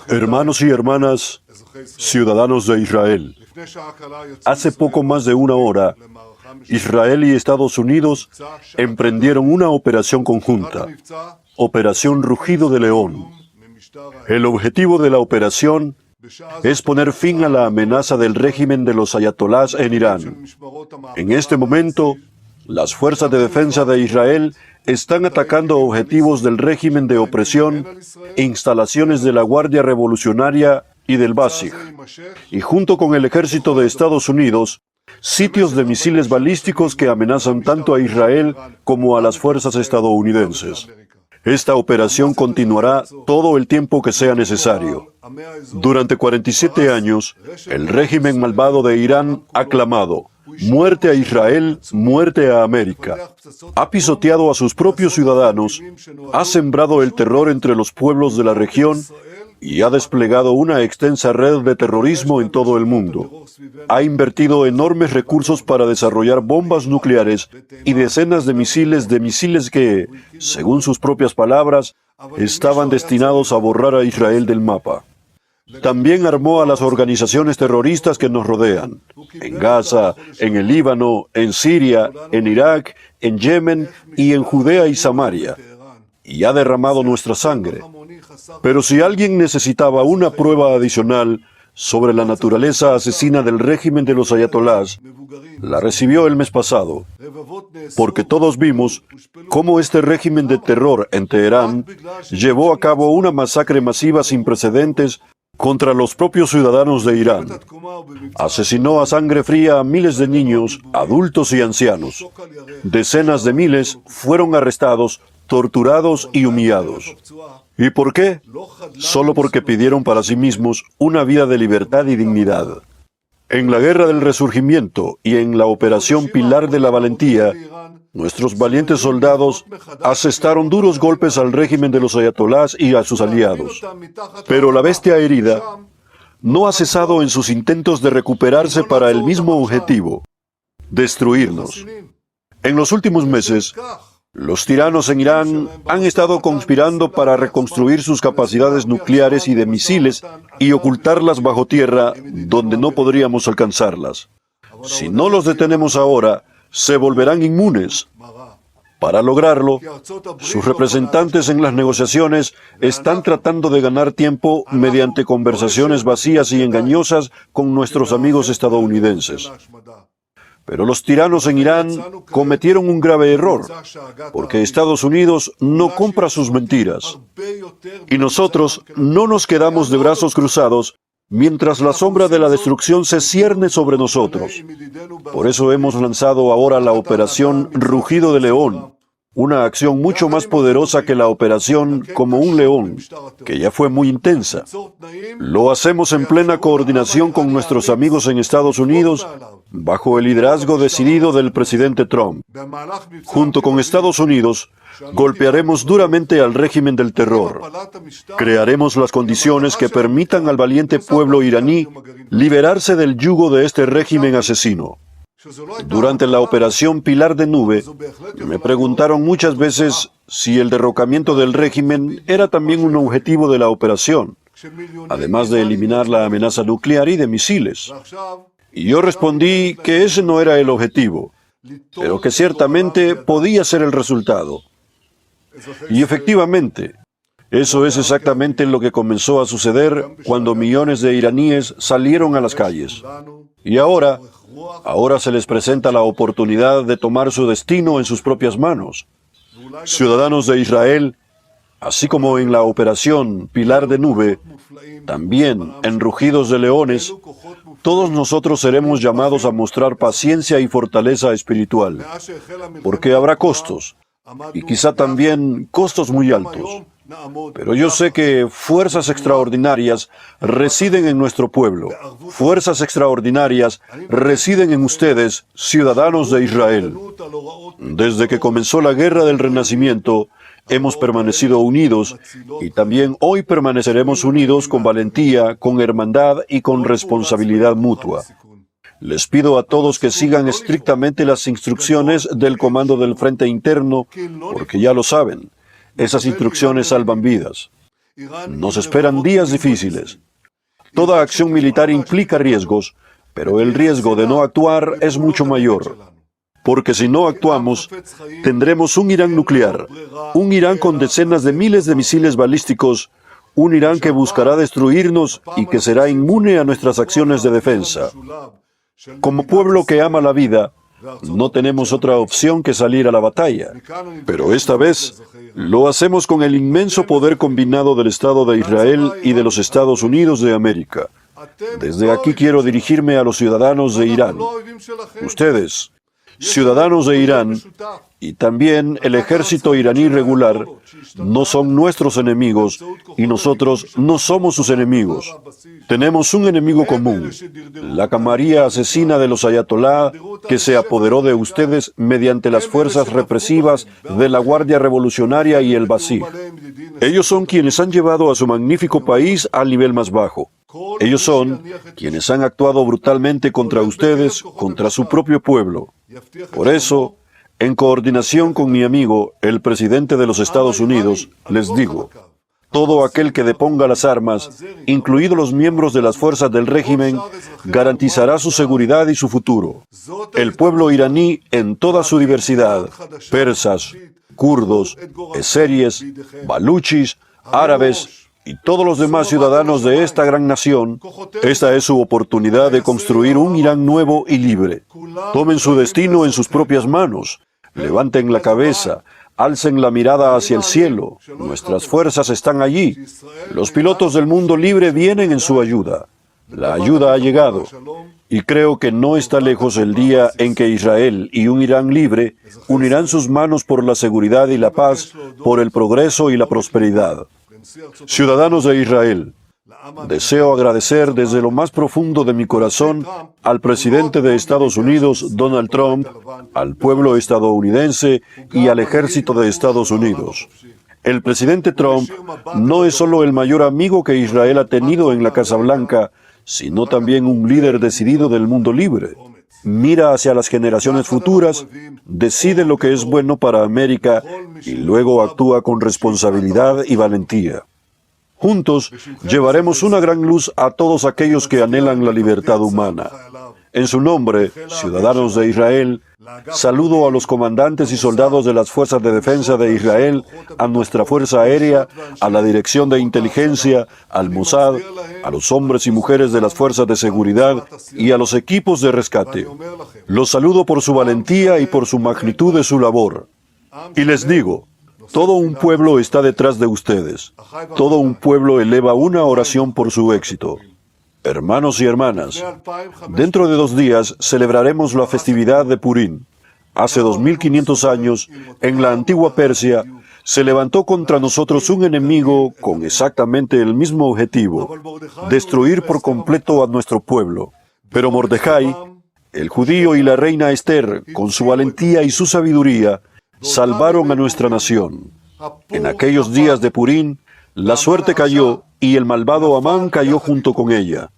Hermanos y hermanas, ciudadanos de Israel, hace poco más de una hora, Israel y Estados Unidos emprendieron una operación conjunta, Operación Rugido de León. El objetivo de la operación es poner fin a la amenaza del régimen de los ayatolás en Irán. En este momento, las fuerzas de defensa de Israel están atacando objetivos del régimen de opresión, instalaciones de la Guardia Revolucionaria y del Basij, y junto con el ejército de Estados Unidos, sitios de misiles balísticos que amenazan tanto a Israel como a las fuerzas estadounidenses. Esta operación continuará todo el tiempo que sea necesario. Durante 47 años, el régimen malvado de Irán ha clamado: muerte a Israel, muerte a América. Ha pisoteado a sus propios ciudadanos, ha sembrado el terror entre los pueblos de la región y ha desplegado una extensa red de terrorismo en todo el mundo. Ha invertido enormes recursos para desarrollar bombas nucleares y decenas de misiles que, según sus propias palabras, estaban destinados a borrar a Israel del mapa. También armó a las organizaciones terroristas que nos rodean, en Gaza, en el Líbano, en Siria, en Irak, en Yemen y en Judea y Samaria, y ha derramado nuestra sangre. Pero si alguien necesitaba una prueba adicional sobre la naturaleza asesina del régimen de los ayatolás, la recibió el mes pasado, porque todos vimos cómo este régimen de terror en Teherán llevó a cabo una masacre masiva sin precedentes contra los propios ciudadanos de Irán. Asesinó a sangre fría a miles de niños, adultos y ancianos. Decenas de miles fueron arrestados, torturados y humillados. ¿Y por qué? Solo porque pidieron para sí mismos una vida de libertad y dignidad. En la Guerra del Resurgimiento y en la Operación Pilar de la Valentía, nuestros valientes soldados asestaron duros golpes al régimen de los ayatolás y a sus aliados. Pero la bestia herida no ha cesado en sus intentos de recuperarse para el mismo objetivo: destruirnos. En los últimos meses, los tiranos en Irán han estado conspirando para reconstruir sus capacidades nucleares y de misiles y ocultarlas bajo tierra donde no podríamos alcanzarlas. Si no los detenemos ahora, se volverán inmunes. Para lograrlo, sus representantes en las negociaciones están tratando de ganar tiempo mediante conversaciones vacías y engañosas con nuestros amigos estadounidenses. Pero los tiranos en Irán cometieron un grave error, porque Estados Unidos no compra sus mentiras. Y nosotros no nos quedamos de brazos cruzados mientras la sombra de la destrucción se cierne sobre nosotros. Por eso hemos lanzado ahora la Operación Rugido de León, una acción mucho más poderosa que la Operación Como un León, que ya fue muy intensa. Lo hacemos en plena coordinación con nuestros amigos en Estados Unidos, bajo el liderazgo decidido del presidente Trump. Junto con Estados Unidos, golpearemos duramente al régimen del terror. Crearemos las condiciones que permitan al valiente pueblo iraní liberarse del yugo de este régimen asesino. Durante la Operación Pilar de Nube, me preguntaron muchas veces si el derrocamiento del régimen era también un objetivo de la operación, además de eliminar la amenaza nuclear y de misiles. Y yo respondí que ese no era el objetivo, pero que ciertamente podía ser el resultado. Y efectivamente, eso es exactamente lo que comenzó a suceder cuando millones de iraníes salieron a las calles. Y ahora se les presenta la oportunidad de tomar su destino en sus propias manos. Ciudadanos de Israel, así como en la Operación Pilar de Nube, también en Rugidos de Leones, todos nosotros seremos llamados a mostrar paciencia y fortaleza espiritual, porque habrá costos, y quizá también costos muy altos. Pero yo sé que fuerzas extraordinarias residen en nuestro pueblo. Fuerzas extraordinarias residen en ustedes, ciudadanos de Israel. Desde que comenzó la Guerra del Renacimiento, hemos permanecido unidos y también hoy permaneceremos unidos con valentía, con hermandad y con responsabilidad mutua. Les pido a todos que sigan estrictamente las instrucciones del Comando del Frente Interno, porque ya lo saben. Esas instrucciones salvan vidas. Nos esperan días difíciles. Toda acción militar implica riesgos, pero el riesgo de no actuar es mucho mayor. Porque si no actuamos, tendremos un Irán nuclear, un Irán con decenas de miles de misiles balísticos, un Irán que buscará destruirnos y que será inmune a nuestras acciones de defensa. Como pueblo que ama la vida, no tenemos otra opción que salir a la batalla. Pero esta vez lo hacemos con el inmenso poder combinado del Estado de Israel y de los Estados Unidos de América. Desde aquí quiero dirigirme a los ciudadanos de Irán. Ustedes, ciudadanos de Irán, y también el ejército iraní regular, no son nuestros enemigos y nosotros no somos sus enemigos. Tenemos un enemigo común, la camarilla asesina de los ayatolá que se apoderó de ustedes mediante las fuerzas represivas de la Guardia Revolucionaria y el Basij. Ellos son quienes han llevado a su magnífico país al nivel más bajo. Ellos son quienes han actuado brutalmente contra ustedes, contra su propio pueblo. Por eso, en coordinación con mi amigo, el presidente de los Estados Unidos, les digo, todo aquel que deponga las armas, incluidos los miembros de las fuerzas del régimen, garantizará su seguridad y su futuro. El pueblo iraní en toda su diversidad, persas, kurdos, eseríes, baluchis, árabes y todos los demás ciudadanos de esta gran nación, esta es su oportunidad de construir un Irán nuevo y libre. Tomen su destino en sus propias manos. Levanten la cabeza, alcen la mirada hacia el cielo. Nuestras fuerzas están allí. Los pilotos del mundo libre vienen en su ayuda. La ayuda ha llegado. Y creo que no está lejos el día en que Israel y un Irán libre unirán sus manos por la seguridad y la paz, por el progreso y la prosperidad. Ciudadanos de Israel, deseo agradecer desde lo más profundo de mi corazón al presidente de Estados Unidos, Donald Trump, al pueblo estadounidense y al ejército de Estados Unidos. El presidente Trump no es solo el mayor amigo que Israel ha tenido en la Casa Blanca, sino también un líder decidido del mundo libre. Mira hacia las generaciones futuras, decide lo que es bueno para América y luego actúa con responsabilidad y valentía. Juntos llevaremos una gran luz a todos aquellos que anhelan la libertad humana. En su nombre, ciudadanos de Israel, saludo a los comandantes y soldados de las Fuerzas de Defensa de Israel, a nuestra Fuerza Aérea, a la Dirección de Inteligencia, al Mossad, a los hombres y mujeres de las Fuerzas de Seguridad y a los equipos de rescate. Los saludo por su valentía y por su magnitud de su labor. Y les digo, todo un pueblo está detrás de ustedes. Todo un pueblo eleva una oración por su éxito. Hermanos y hermanas, dentro de 2 días celebraremos la festividad de Purim. Hace 2500 años, en la antigua Persia, se levantó contra nosotros un enemigo con exactamente el mismo objetivo, destruir por completo a nuestro pueblo. Pero Mordejai, el judío y la reina Esther, con su valentía y su sabiduría, salvaron a nuestra nación. En aquellos días de Purim, la suerte cayó y el malvado Amán cayó junto con ella.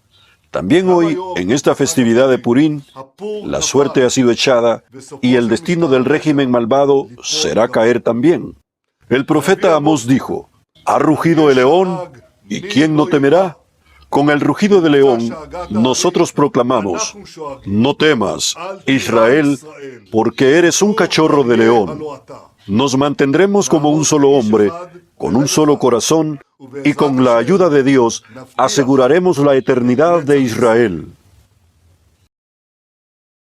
También hoy, en esta festividad de Purim, la suerte ha sido echada y el destino del régimen malvado será caer también. El profeta Amós dijo, «Ha rugido el león, ¿y quién no temerá?» Con el rugido del león, nosotros proclamamos, «No temas, Israel, porque eres un cachorro de león». Nos mantendremos como un solo hombre, con un solo corazón, y con la ayuda de Dios aseguraremos la eternidad de Israel.